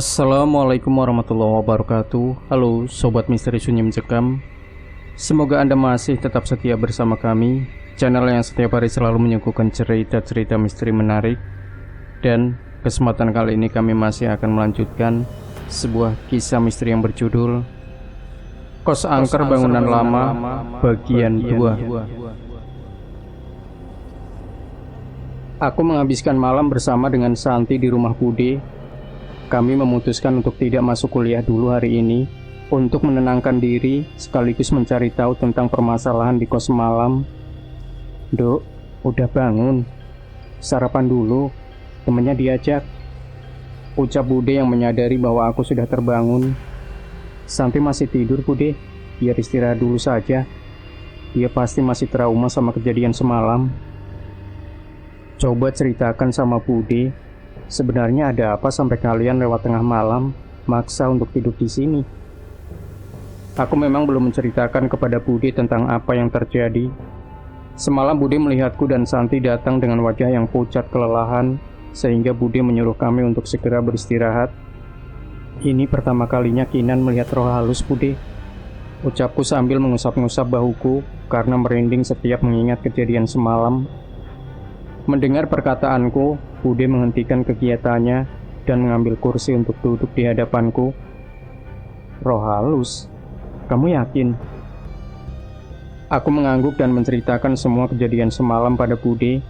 Assalamualaikum warahmatullahi wabarakatuh. Halo Sobat Misteri Sunyi Mencekam. Semoga Anda masih tetap setia bersama kami, channel yang setiap hari selalu menyuguhkan cerita-cerita misteri menarik. Dan kesempatan kali ini kami masih akan melanjutkan sebuah kisah misteri yang berjudul Kos Angker Bangunan Lama Bagian 2. Aku menghabiskan malam bersama dengan Santi di rumah Bude. Kami memutuskan untuk tidak masuk kuliah dulu hari ini untuk menenangkan diri sekaligus mencari tahu tentang permasalahan di kos malam. Dok, udah bangun? Sarapan dulu, temennya diajak. Ucap Bude yang menyadari bahwa aku sudah terbangun. Santi masih tidur, Bude. Biar istirahat dulu saja. Dia pasti masih trauma sama kejadian semalam. Coba ceritakan sama Bude. Sebenarnya ada apa sampai kalian lewat tengah malam maksa untuk tidur di sini? Aku memang belum menceritakan kepada Bude tentang apa yang terjadi. Semalam Bude melihatku dan Santi datang dengan wajah yang pucat kelelahan, sehingga Bude menyuruh kami untuk segera beristirahat. Ini pertama kalinya Kinan melihat roh halus, Bude. Ucapku sambil mengusap-ngusap bahuku karena merinding setiap mengingat kejadian semalam. Mendengar perkataanku, Bude menghentikan kegiatannya dan mengambil kursi untuk duduk di hadapanku. Roh halus? Kamu yakin? Aku mengangguk dan menceritakan semua kejadian semalam pada Bude.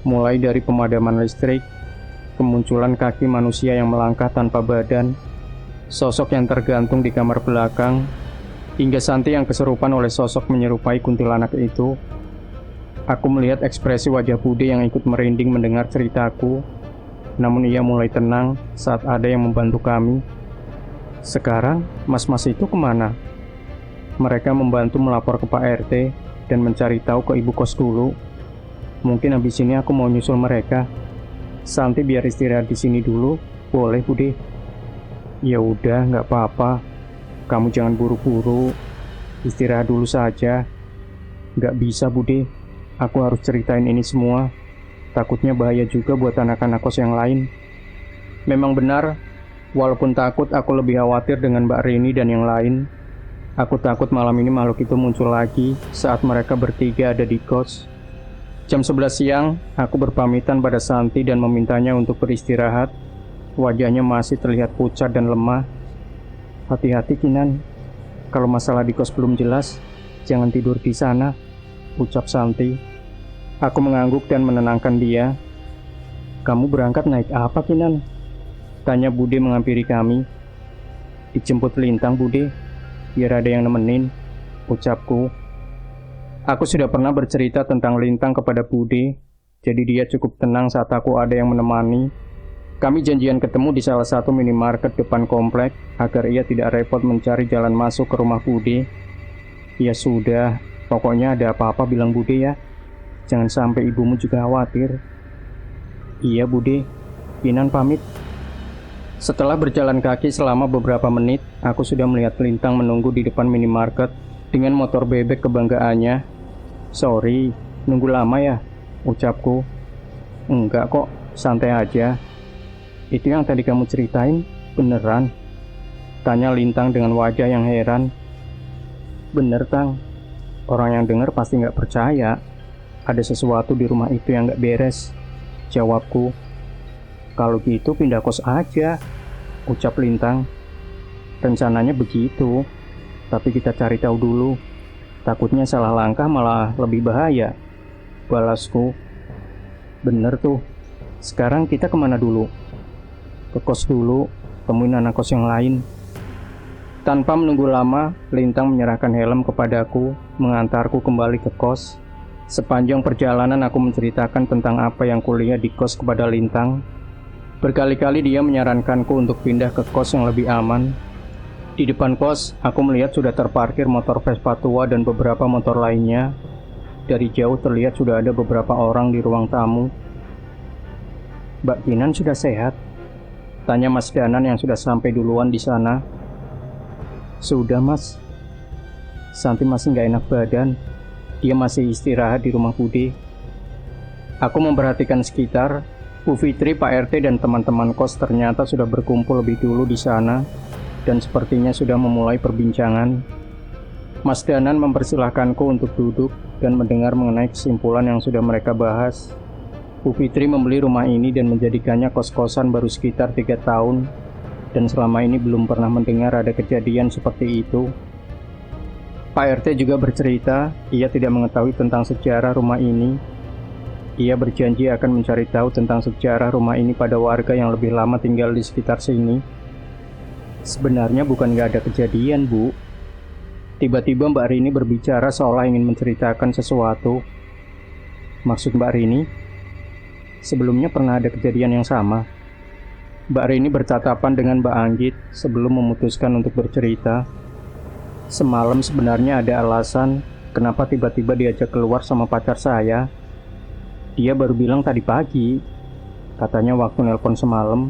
Mulai dari pemadaman listrik, kemunculan kaki manusia yang melangkah tanpa badan, sosok yang tergantung di kamar belakang, hingga Santi yang kesurupan oleh sosok menyerupai kuntilanak itu. Aku melihat ekspresi wajah Bude yang ikut merinding mendengar ceritaku, namun ia mulai tenang saat ada yang membantu kami. Sekarang, mas-mas itu kemana? Mereka membantu melapor ke Pak RT dan mencari tahu ke ibu kos dulu. Mungkin habis ini aku mau nyusul mereka. Santi biar istirahat di sini dulu, boleh Bude? Ya udah, nggak apa-apa. Kamu jangan buru-buru, istirahat dulu saja. Nggak bisa Bude. Aku harus ceritain ini semua. Takutnya bahaya juga buat anak-anak kos yang lain. Memang benar, walaupun takut, aku lebih khawatir dengan Mbak Rini dan yang lain. Aku takut malam ini makhluk itu muncul lagi saat mereka bertiga ada di kos. Jam 11 siang, aku berpamitan pada Santi dan memintanya untuk beristirahat. Wajahnya masih terlihat pucat dan lemah. Hati-hati Kinan, kalau masalah di kos belum jelas, jangan tidur di sana, ucap Santi. Aku mengangguk dan menenangkan dia. Kamu berangkat naik apa Kinan? Tanya Bude menghampiri kami. Dijemput Lintang Bude, biar ada yang nemenin, ucapku. Aku sudah pernah bercerita tentang Lintang kepada Bude, jadi dia cukup tenang saat aku ada yang menemani. Kami janjian ketemu di salah satu minimarket depan komplek agar ia tidak repot mencari jalan masuk ke rumah Bude. Ya sudah, pokoknya ada apa-apa bilang Bude ya. Jangan sampai ibumu juga khawatir. Iya Bude, Kinan pamit. Setelah berjalan kaki selama beberapa menit, aku sudah melihat Lintang menunggu di depan minimarket dengan motor bebek kebanggaannya. Sorry, nunggu lama ya, ucapku. Enggak kok, santai aja. Itu yang tadi kamu ceritain, beneran? Tanya Lintang dengan wajah yang heran. Bener Tang, orang yang denger pasti gak percaya. Ada sesuatu di rumah itu yang gak beres, jawabku. Kalau gitu pindah kos aja, ucap Lintang. Rencananya begitu, tapi kita cari tahu dulu. Takutnya salah langkah malah lebih bahaya, balasku. Bener tuh, sekarang kita kemana dulu? Ke kos dulu, temuin anak kos yang lain. Tanpa menunggu lama, Lintang menyerahkan helm kepadaku, mengantarku kembali ke kos. Sepanjang perjalanan aku menceritakan tentang apa yang kulihat di kos kepada Lintang. Berkali-kali dia menyarankanku untuk pindah ke kos yang lebih aman. Di depan kos, aku melihat sudah terparkir motor Vespa tua dan beberapa motor lainnya. Dari jauh terlihat sudah ada beberapa orang di ruang tamu. Mbak Kinan sudah sehat? Tanya Mas Danan yang sudah sampai duluan di sana. Sudah Mas. Santi masih gak enak badan. Dia masih istirahat di rumah Bude. Aku memperhatikan sekitar. Bu Fitri, Pak RT, dan teman-teman kos ternyata sudah berkumpul lebih dulu di sana dan sepertinya sudah memulai perbincangan. Mas Danan mempersilahkanku untuk duduk dan mendengar mengenai kesimpulan yang sudah mereka bahas. Bu Fitri membeli rumah ini dan menjadikannya kos-kosan baru sekitar 3 tahun dan selama ini belum pernah mendengar ada kejadian seperti itu. Pak RT juga bercerita, ia tidak mengetahui tentang sejarah rumah ini. Ia berjanji akan mencari tahu tentang sejarah rumah ini pada warga yang lebih lama tinggal di sekitar sini. Sebenarnya bukan gak ada kejadian, Bu. Tiba-tiba Mbak Rini berbicara seolah ingin menceritakan sesuatu. Maksud Mbak Rini? Sebelumnya pernah ada kejadian yang sama. Mbak Rini bertatapan dengan Mbak Anggit sebelum memutuskan untuk bercerita. Semalam sebenarnya ada alasan kenapa tiba-tiba diajak keluar sama pacar saya. Dia baru bilang tadi pagi. Katanya waktu nelpon semalam,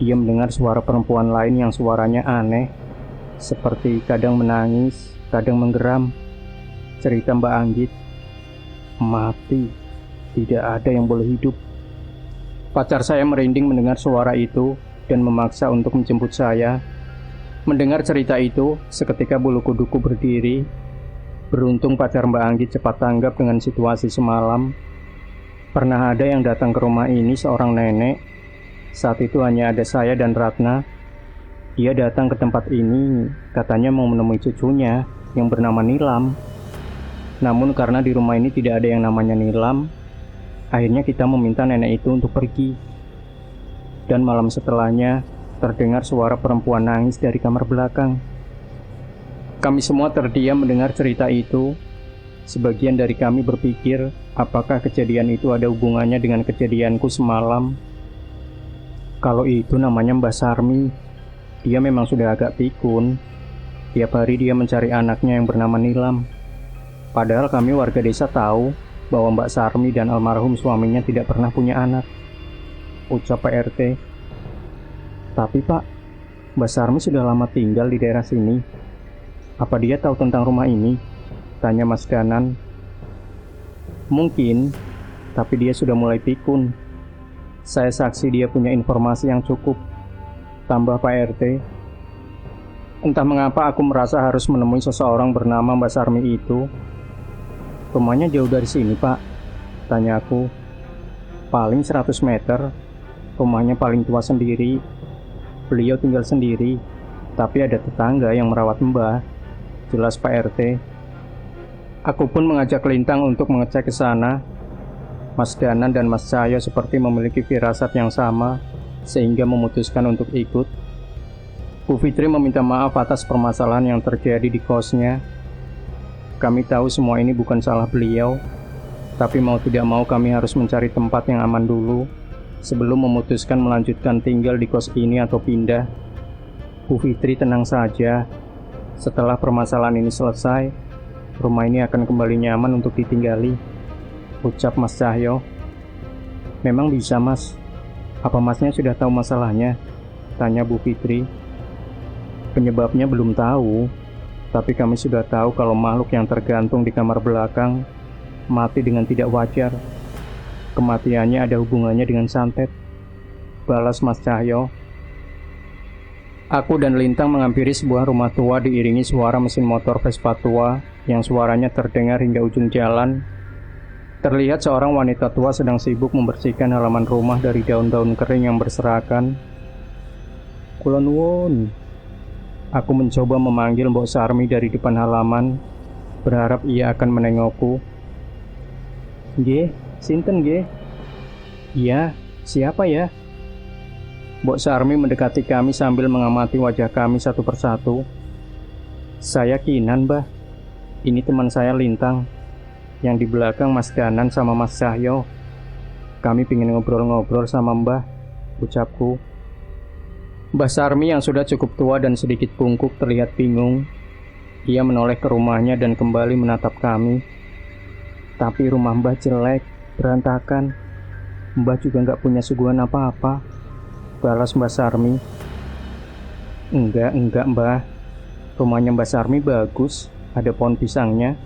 dia mendengar suara perempuan lain yang suaranya aneh. Seperti kadang menangis, kadang menggeram. Cerita Mbak Anggit, mati. Tidak ada yang boleh hidup. Pacar saya merinding mendengar suara itu dan memaksa untuk menjemput saya. Mendengar cerita itu, seketika bulu kuduku berdiri. Beruntung pacar Mbak Anggit cepat tanggap dengan situasi semalam. Pernah ada yang datang ke rumah ini seorang nenek. Saat itu hanya ada saya dan Ratna. Dia datang ke tempat ini, katanya mau menemui cucunya yang bernama Nilam. Namun karena di rumah ini tidak ada yang namanya Nilam, akhirnya kita meminta nenek itu untuk pergi. Dan malam setelahnya, terdengar suara perempuan nangis dari kamar belakang. Kami semua terdiam mendengar cerita itu. Sebagian dari kami berpikir, apakah kejadian itu ada hubungannya dengan kejadianku semalam? Kalau itu namanya Mbak Sarmi, dia memang sudah agak pikun. Tiap hari dia mencari anaknya yang bernama Nilam. Padahal kami warga desa tahu bahwa Mbak Sarmi dan almarhum suaminya tidak pernah punya anak. Ucap Pak RT. Tapi Pak, Mbak Sarmi sudah lama tinggal di daerah sini. Apa dia tahu tentang rumah ini? Tanya Mas Danan. Mungkin, tapi dia sudah mulai pikun. Saya saksi dia punya informasi yang cukup. Tambah Pak RT. Entah mengapa aku merasa harus menemui seseorang bernama Mbak Sarmi itu. Rumahnya jauh dari sini, Pak. Tanya aku. Paling 100 meter. Rumahnya paling tua sendiri. Beliau tinggal sendiri. Tapi ada tetangga yang merawat Mbah. Jelas Pak RT. Aku pun mengajak Lintang untuk mengecek ke sana. Mas Danan dan Mas Cahyo seperti memiliki firasat yang sama, sehingga memutuskan untuk ikut. Bu Fitri meminta maaf atas permasalahan yang terjadi di kosnya. Kami tahu semua ini bukan salah beliau, tapi mau tidak mau kami harus mencari tempat yang aman dulu, sebelum memutuskan melanjutkan tinggal di kos ini atau pindah. Bu Fitri tenang saja. Setelah permasalahan ini selesai, rumah ini akan kembali nyaman untuk ditinggali. Ucap Mas Cahyo. Memang bisa, Mas. Apa Masnya sudah tahu masalahnya? Tanya Bu Fitri. Penyebabnya belum tahu, tapi kami sudah tahu kalau makhluk yang tergantung di kamar belakang mati dengan tidak wajar. Kematiannya ada hubungannya dengan santet. Balas Mas Cahyo. Aku dan Lintang menghampiri sebuah rumah tua diiringi suara mesin motor Vespa tua yang suaranya terdengar hingga ujung jalan. Terlihat seorang wanita tua sedang sibuk membersihkan halaman rumah dari daun-daun kering yang berserakan. Kula nuwun. Aku mencoba memanggil Mbok Sarmi dari depan halaman, berharap ia akan menengokku. Nggih, sinten nggih? Iya, siapa ya? Mbok Sarmi mendekati kami sambil mengamati wajah kami satu persatu. Saya Kinan, Mbah. Ini teman saya Lintang. Yang di belakang Mas Danan sama Mas Cahyo. Kami pingin ngobrol-ngobrol sama Mbah, ucapku. Mbah Sarmi yang sudah cukup tua dan sedikit bungkuk terlihat bingung. Ia menoleh ke rumahnya dan kembali menatap kami. Tapi rumah Mbah jelek, berantakan. Mbah juga nggak punya suguhan apa-apa. Balas Mbah Sarmi. Enggak Mbah. Rumahnya Mbah Sarmi bagus, ada pohon pisangnya.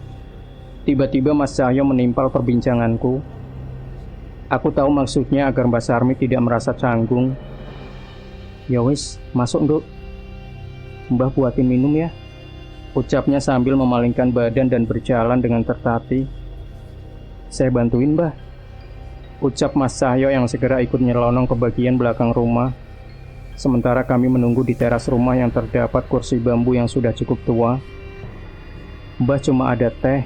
Tiba-tiba Mas Cahyo menimpal perbincanganku. Aku tahu maksudnya agar Mbak Sarmi tidak merasa canggung. Ya wis, masuk Nduk. Mbah buatin minum ya. Ucapnya sambil memalingkan badan dan berjalan dengan tertatih. Saya bantuin Mbah. Ucap Mas Cahyo yang segera ikut nyelonong ke bagian belakang rumah. Sementara kami menunggu di teras rumah yang terdapat kursi bambu yang sudah cukup tua. Mbah cuma ada teh,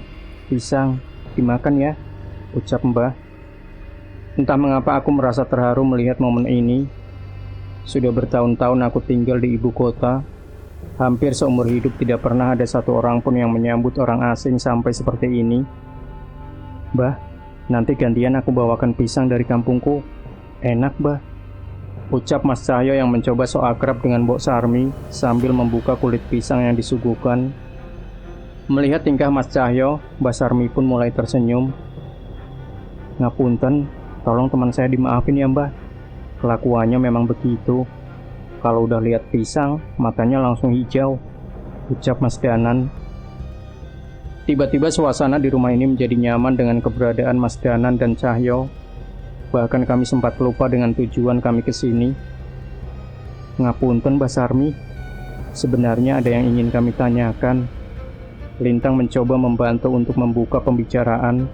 pisang, dimakan ya, ucap Mbah. Entah mengapa aku merasa terharu melihat momen ini. Sudah bertahun-tahun aku tinggal di ibu kota. Hampir seumur hidup tidak pernah ada satu orang pun yang menyambut orang asing sampai seperti ini. Mbah, nanti gantian aku bawakan pisang dari kampungku. Enak, Mbah. Ucap Mas Cahyo yang mencoba sok akrab dengan Mbok Sarmi sambil membuka kulit pisang yang disuguhkan. Melihat tingkah Mas Cahyo, Mbak Sarmi pun mulai tersenyum. Ngapunten, tolong teman saya dimaafin ya Mbah. Kelakuannya memang begitu. Kalau udah lihat pisang, matanya langsung hijau, ucap Mas Danan. Tiba-tiba suasana di rumah ini menjadi nyaman dengan keberadaan Mas Danan dan Cahyo. Bahkan kami sempat lupa dengan tujuan kami ke sini. Ngapunten Mbak Sarmi, sebenarnya ada yang ingin kami tanyakan. Lintang mencoba membantu untuk membuka pembicaraan.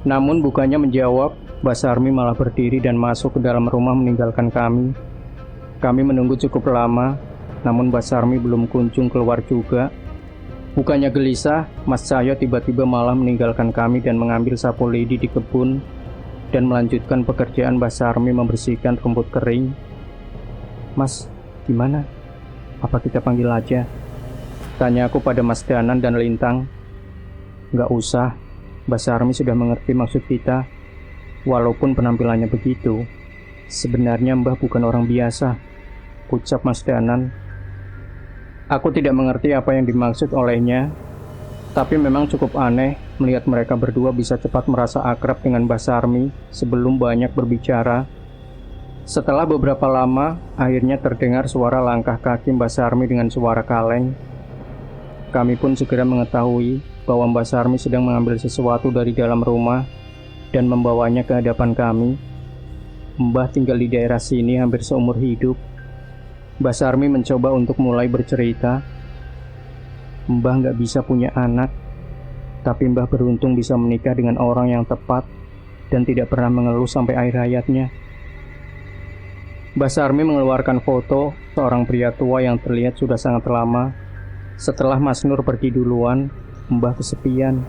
Namun bukannya menjawab, Mbak Sarmi malah berdiri dan masuk ke dalam rumah meninggalkan kami. Kami menunggu cukup lama, namun Mbak Sarmi belum kunjung keluar juga. Bukannya gelisah, Mas Cahyo tiba-tiba malah meninggalkan kami dan mengambil sapu lidi di kebun dan melanjutkan pekerjaan Mbak Sarmi membersihkan rumput kering. Mas, gimana? Apa kita panggil aja? Tanya aku pada Mas Danan dan Lintang. Nggak usah, Mbak Sarmi sudah mengerti maksud kita. Walaupun penampilannya begitu, sebenarnya Mbah bukan orang biasa, ucap Mas Danan. Aku tidak mengerti apa yang dimaksud olehnya, tapi memang cukup aneh melihat mereka berdua bisa cepat merasa akrab dengan Mbah Sarmi sebelum banyak berbicara. Setelah beberapa lama, akhirnya terdengar suara langkah kaki Mbah Sarmi dengan suara kaleng. Kami pun segera mengetahui bahwa Mbah Sarmi sedang mengambil sesuatu dari dalam rumah dan membawanya ke hadapan kami. Mbah tinggal di daerah sini hampir seumur hidup. Mbah Sarmi mencoba untuk mulai bercerita. Mbah nggak bisa punya anak, tapi Mbah beruntung bisa menikah dengan orang yang tepat dan tidak pernah mengeluh sampai akhir hayatnya. Mbah Sarmi mengeluarkan foto seorang pria tua yang terlihat sudah sangat lama. Setelah Mas Nur pergi duluan, Mbah kesepian.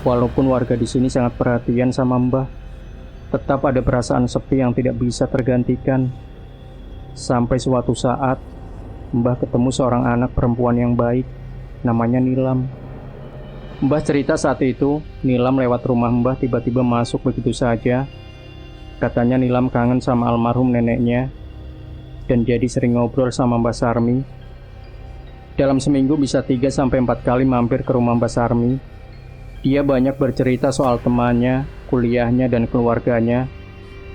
Walaupun warga di sini sangat perhatian sama Mbah, tetap ada perasaan sepi yang tidak bisa tergantikan. Sampai suatu saat, Mbah ketemu seorang anak perempuan yang baik, namanya Nilam. Mbah cerita saat itu, Nilam lewat rumah Mbah tiba-tiba masuk begitu saja. Katanya Nilam kangen sama almarhum neneknya, dan jadi sering ngobrol sama Mbah Sarmi. Dalam seminggu bisa 3-4 kali mampir ke rumah Mbah Sarmi. Dia banyak bercerita soal temannya, kuliahnya, dan keluarganya.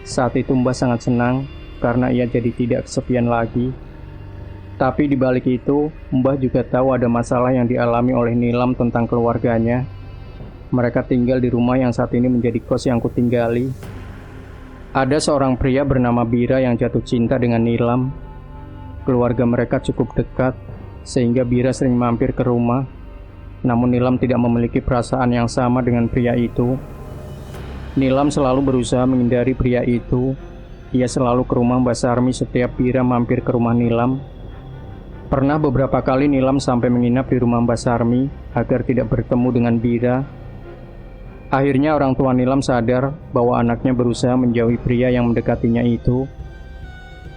Saat itu Mbah sangat senang karena ia jadi tidak kesepian lagi. Tapi di balik itu, Mbah juga tahu ada masalah yang dialami oleh Nilam tentang keluarganya. Mereka tinggal di rumah yang saat ini menjadi kos yang kutinggali. Ada seorang pria bernama Bira yang jatuh cinta dengan Nilam. Keluarga mereka cukup dekat, sehingga Bira sering mampir ke rumah. Namun Nilam tidak memiliki perasaan yang sama dengan pria itu. Nilam selalu berusaha menghindari pria itu. Ia selalu ke rumah Mbak Sarmi setiap Bira mampir ke rumah Nilam. Pernah beberapa kali Nilam sampai menginap di rumah Mbak Sarmi agar tidak bertemu dengan Bira. Akhirnya orang tua Nilam sadar bahwa anaknya berusaha menjauhi pria yang mendekatinya itu.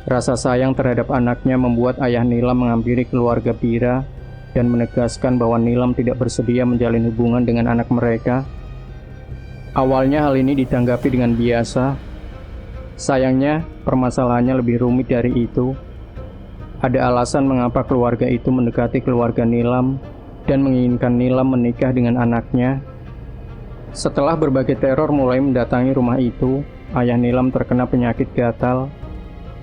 Rasa sayang terhadap anaknya membuat ayah Nilam menghampiri keluarga Bira dan menegaskan bahwa Nilam tidak bersedia menjalin hubungan dengan anak mereka. Awalnya hal ini ditanggapi dengan biasa. Sayangnya, permasalahannya lebih rumit dari itu. Ada alasan mengapa keluarga itu mendekati keluarga Nilam dan menginginkan Nilam menikah dengan anaknya. Setelah berbagai teror mulai mendatangi rumah itu, ayah Nilam terkena penyakit gatal.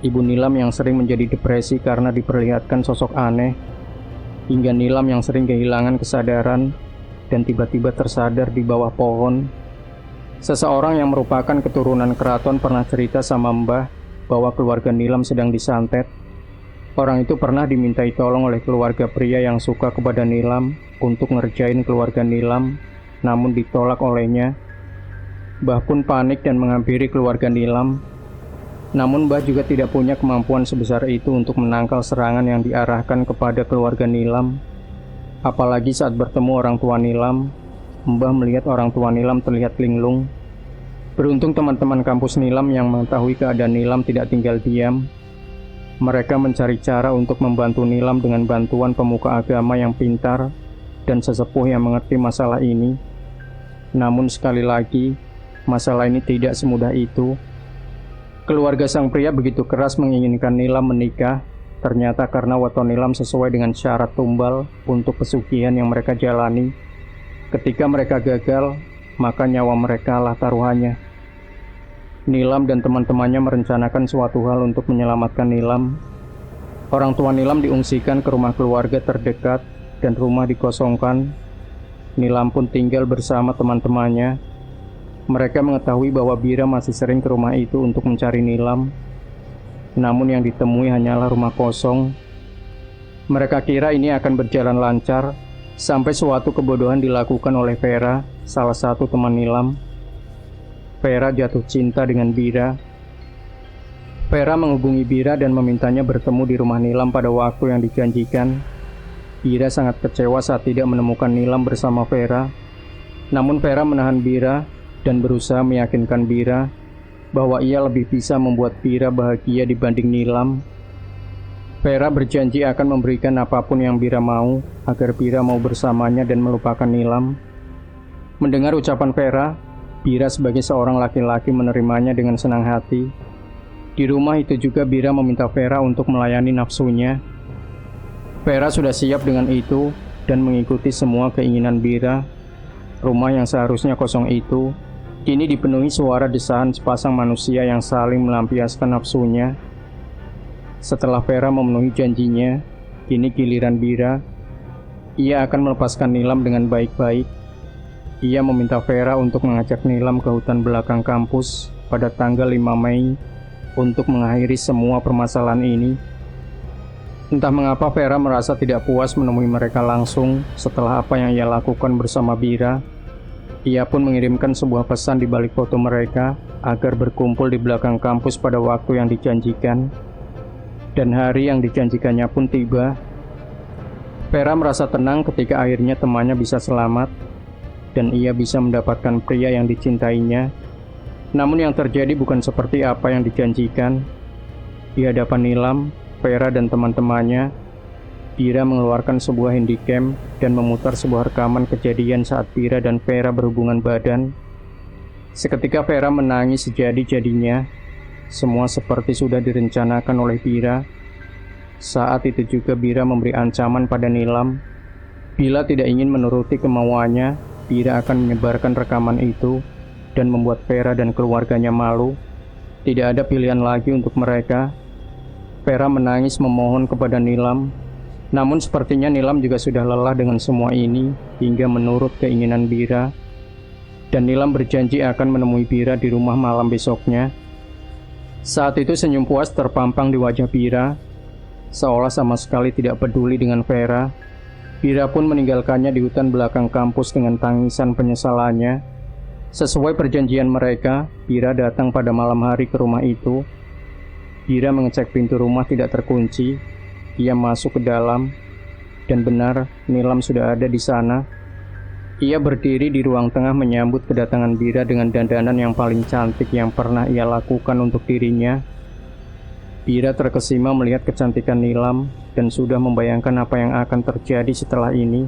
Ibu Nilam yang sering menjadi depresi karena diperlihatkan sosok aneh, hingga Nilam yang sering kehilangan kesadaran dan tiba-tiba tersadar di bawah pohon. Seseorang yang merupakan keturunan keraton pernah cerita sama Mbah bahwa keluarga Nilam sedang disantet. Orang itu pernah dimintai tolong oleh keluarga pria yang suka kepada Nilam untuk ngerjain keluarga Nilam, namun ditolak olehnya. Mbah pun panik dan menghampiri keluarga Nilam. Namun Mbah juga tidak punya kemampuan sebesar itu untuk menangkal serangan yang diarahkan kepada keluarga Nilam. Apalagi saat bertemu orang tua Nilam, Mbah melihat orang tua Nilam terlihat linglung. Beruntung teman-teman kampus Nilam yang mengetahui keadaan Nilam tidak tinggal diam. Mereka mencari cara untuk membantu Nilam dengan bantuan pemuka agama yang pintar dan sesepuh yang mengerti masalah ini. Namun sekali lagi, masalah ini tidak semudah itu. Keluarga sang pria begitu keras menginginkan Nilam menikah, ternyata karena weton Nilam sesuai dengan syarat tumbal untuk pesugihan yang mereka jalani. Ketika mereka gagal, maka nyawa mereka lah taruhannya. Nilam dan teman-temannya merencanakan suatu hal untuk menyelamatkan Nilam. Orang tua Nilam diungsikan ke rumah keluarga terdekat dan rumah dikosongkan. Nilam pun tinggal bersama teman-temannya. Mereka mengetahui bahwa Bira masih sering ke rumah itu untuk mencari Nilam. Namun yang ditemui hanyalah rumah kosong. Mereka kira ini akan berjalan lancar, sampai suatu kebodohan dilakukan oleh Vera, salah satu teman Nilam. Vera jatuh cinta dengan Bira. Vera menghubungi Bira dan memintanya bertemu di rumah Nilam pada waktu yang dijanjikan. Bira sangat kecewa saat tidak menemukan Nilam bersama Vera. Namun Vera menahan Bira dan berusaha meyakinkan Bira bahwa ia lebih bisa membuat Bira bahagia dibanding Nilam. Vera berjanji akan memberikan apapun yang Bira mau agar Bira mau bersamanya dan melupakan Nilam. Mendengar ucapan Vera, Bira sebagai seorang laki-laki menerimanya dengan senang hati. Di rumah itu juga Bira meminta Vera untuk melayani nafsunya. Vera sudah siap dengan itu dan mengikuti semua keinginan Bira. Rumah yang seharusnya kosong itu kini dipenuhi suara desahan sepasang manusia yang saling melampiaskan nafsunya. Setelah Vera memenuhi janjinya, kini giliran Bira. Ia akan melepaskan Nilam dengan baik-baik. Ia meminta Vera untuk mengajak Nilam ke hutan belakang kampus pada tanggal 5 Mei untuk mengakhiri semua permasalahan ini. Entah mengapa Vera merasa tidak puas menemui mereka langsung setelah apa yang ia lakukan bersama Bira. Ia pun mengirimkan sebuah pesan di balik foto mereka agar berkumpul di belakang kampus pada waktu yang dijanjikan. Dan hari yang dijanjikannya pun tiba. Vera merasa tenang ketika akhirnya temannya bisa selamat dan ia bisa mendapatkan pria yang dicintainya. Namun yang terjadi bukan seperti apa yang dijanjikan. Di hadapan Nilam, Vera dan teman-temannya, Bira mengeluarkan sebuah handycam dan memutar sebuah rekaman kejadian saat Bira dan Vera berhubungan badan. Seketika Vera menangis sejadi-jadinya. Semua seperti sudah direncanakan oleh Bira. Saat itu juga Bira memberi ancaman pada Nilam. Bila tidak ingin menuruti kemauannya, Bira akan menyebarkan rekaman itu dan membuat Vera dan keluarganya malu. Tidak ada pilihan lagi untuk mereka. Vera menangis memohon kepada Nilam. Namun sepertinya Nilam juga sudah lelah dengan semua ini hingga menurut keinginan Bira. Dan Nilam berjanji akan menemui Bira di rumah malam besoknya. Saat itu senyum puas terpampang di wajah Bira, seolah sama sekali tidak peduli dengan Vera. Bira pun meninggalkannya di hutan belakang kampus dengan tangisan penyesalannya. Sesuai perjanjian mereka, Bira datang pada malam hari ke rumah itu. Bira mengecek pintu rumah tidak terkunci. Ia masuk ke dalam, dan benar, Nilam sudah ada di sana. Ia berdiri di ruang tengah menyambut kedatangan Bira dengan dandanan yang paling cantik yang pernah ia lakukan untuk dirinya. Bira terkesima melihat kecantikan Nilam dan sudah membayangkan apa yang akan terjadi setelah ini.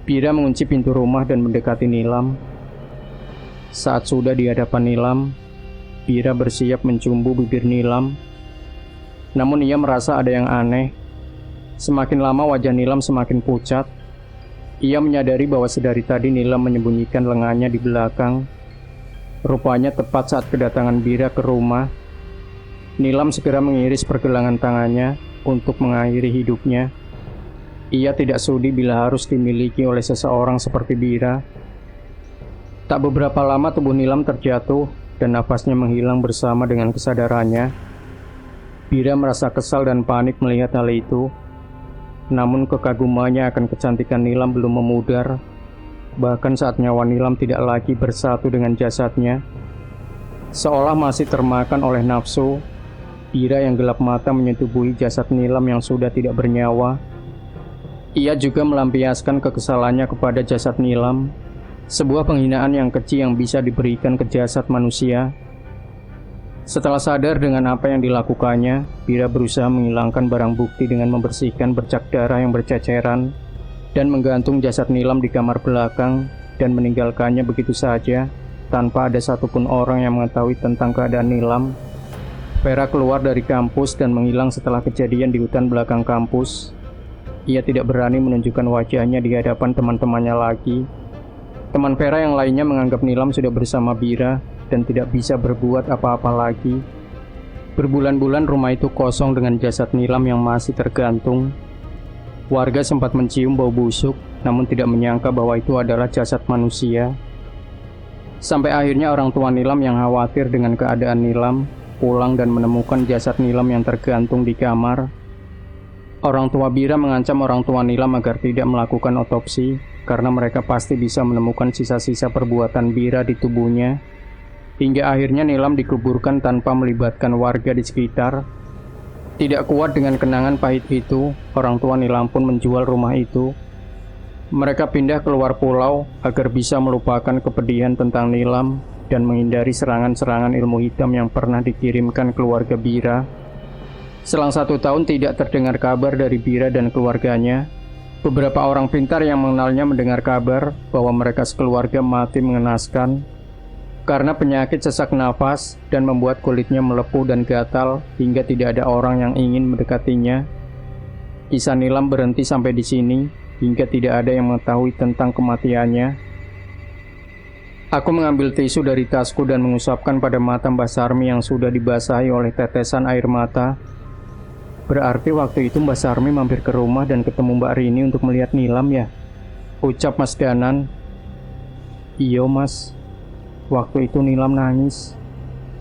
Bira mengunci pintu rumah dan mendekati Nilam. Saat sudah di hadapan Nilam, Bira bersiap mencumbu bibir Nilam. Namun ia merasa ada yang aneh. Semakin lama wajah Nilam semakin pucat. Ia menyadari bahwa sedari tadi Nilam menyembunyikan lengannya di belakang. Rupanya tepat saat kedatangan Bira ke rumah, Nilam segera mengiris pergelangan tangannya untuk mengakhiri hidupnya. Ia tidak sudi bila harus dimiliki oleh seseorang seperti Bira. Tak beberapa lama tubuh Nilam terjatuh dan nafasnya menghilang bersama dengan kesadarannya. Bira merasa kesal dan panik melihat hal itu. Namun kekagumannya akan kecantikan Nilam belum memudar. Bahkan saat nyawa Nilam tidak lagi bersatu dengan jasadnya, seolah masih termakan oleh nafsu, Bira yang gelap mata menyetubuhi jasad Nilam yang sudah tidak bernyawa. Ia juga melampiaskan kekesalannya kepada jasad Nilam, sebuah penghinaan yang kecil yang bisa diberikan ke jasad manusia. Setelah sadar dengan apa yang dilakukannya, Bira berusaha menghilangkan barang bukti dengan membersihkan bercak darah yang berceceran dan menggantung jasad Nilam di kamar belakang dan meninggalkannya begitu saja tanpa ada satupun orang yang mengetahui tentang keadaan Nilam. Vera keluar dari kampus dan menghilang setelah kejadian di hutan belakang kampus. Ia tidak berani menunjukkan wajahnya di hadapan teman-temannya lagi. Teman Vera yang lainnya menganggap Nilam sudah bersama Bira dan tidak bisa berbuat apa-apa lagi. Berbulan-bulan rumah itu kosong dengan jasad Nilam yang masih tergantung. Warga sempat mencium bau busuk, namun tidak menyangka bahwa itu adalah jasad manusia. Sampai akhirnya orang tua Nilam yang khawatir dengan keadaan Nilam pulang dan menemukan jasad Nilam yang tergantung di kamar. Orang tua Bira mengancam orang tua Nilam agar tidak melakukan otopsi karena mereka pasti bisa menemukan sisa-sisa perbuatan Bira di tubuhnya. Hingga akhirnya Nilam dikuburkan tanpa melibatkan warga di sekitar. Tidak kuat dengan kenangan pahit itu, orang tua Nilam pun menjual rumah itu. Mereka pindah keluar pulau agar bisa melupakan kepedihan tentang Nilam dan menghindari serangan-serangan ilmu hitam yang pernah dikirimkan keluarga Bira. Selang 1 tahun tidak terdengar kabar dari Bira dan keluarganya. Beberapa orang pintar yang mengenalnya mendengar kabar bahwa mereka sekeluarga mati mengenaskan karena penyakit sesak nafas dan membuat kulitnya melepuh dan gatal hingga tidak ada orang yang ingin mendekatinya. Kisah Nilam berhenti sampai di sini hingga tidak ada yang mengetahui tentang kematiannya. Aku mengambil tisu dari tasku dan mengusapkan pada mata Mbak Sarmi yang sudah dibasahi oleh tetesan air mata. Berarti waktu itu Mbak Sarmi mampir ke rumah dan ketemu Mbak Rini untuk melihat Nilam ya? Ucap Mas Danan. Iya Mas, waktu itu Nilam nangis,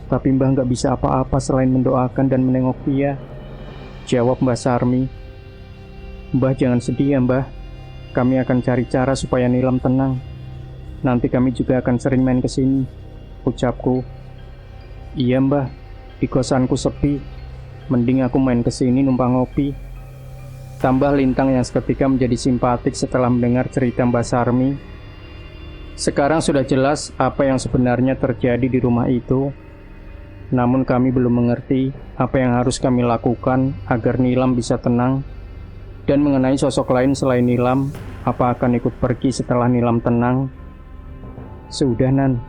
tapi Mbah nggak bisa apa-apa selain mendoakan dan menengok dia. Jawab Mbak Sarmi. Mbah jangan sedih ya Mbah, kami akan cari cara supaya Nilam tenang. Nanti kami juga akan sering main ke sini, ucapku. Iya Mbah, di kosanku sepi. Mending aku main ke sini numpang ngopi. Tambah Lintang yang seketika menjadi simpatik setelah mendengar cerita Mbak Sarmi. Sekarang sudah jelas apa yang sebenarnya terjadi di rumah itu. Namun kami belum mengerti apa yang harus kami lakukan agar Nilam bisa tenang. Dan mengenai sosok lain selain Nilam, apa akan ikut pergi setelah Nilam tenang? Sudah Nan,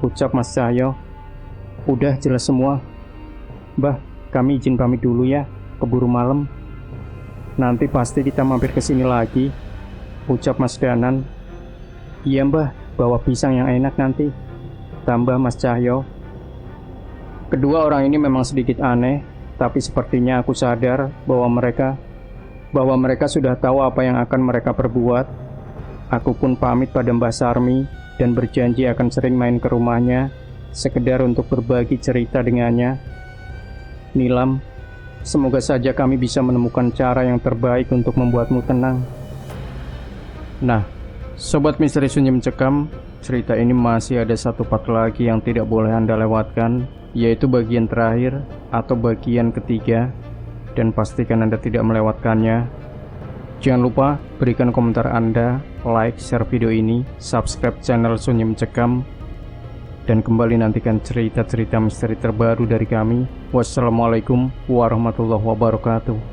ucap Mas Cahyo. Udah jelas semua. Mbah, kami izin pamit dulu ya, keburu malam. Nanti pasti kita mampir ke sini lagi, ucap Mas Danan. Iya Mbah, bawa pisang yang enak nanti, tambah Mas Cahyo. Kedua orang ini memang sedikit aneh, tapi sepertinya aku sadar bahwa mereka sudah tahu apa yang akan mereka perbuat. Aku pun pamit pada Mbak Sarmi dan berjanji akan sering main ke rumahnya, sekedar untuk berbagi cerita dengannya. Nilam, semoga saja kami bisa menemukan cara yang terbaik untuk membuatmu tenang. Nah, Sobat Misteri Sunyi Mencekam, cerita ini masih ada 1 part lagi yang tidak boleh Anda lewatkan, yaitu bagian terakhir atau bagian ketiga, dan pastikan Anda tidak melewatkannya. Jangan lupa berikan komentar Anda, like, share video ini, subscribe channel Sunyi Mencekam, dan kembali nantikan cerita-cerita misteri terbaru dari kami. Wassalamualaikum warahmatullahi wabarakatuh.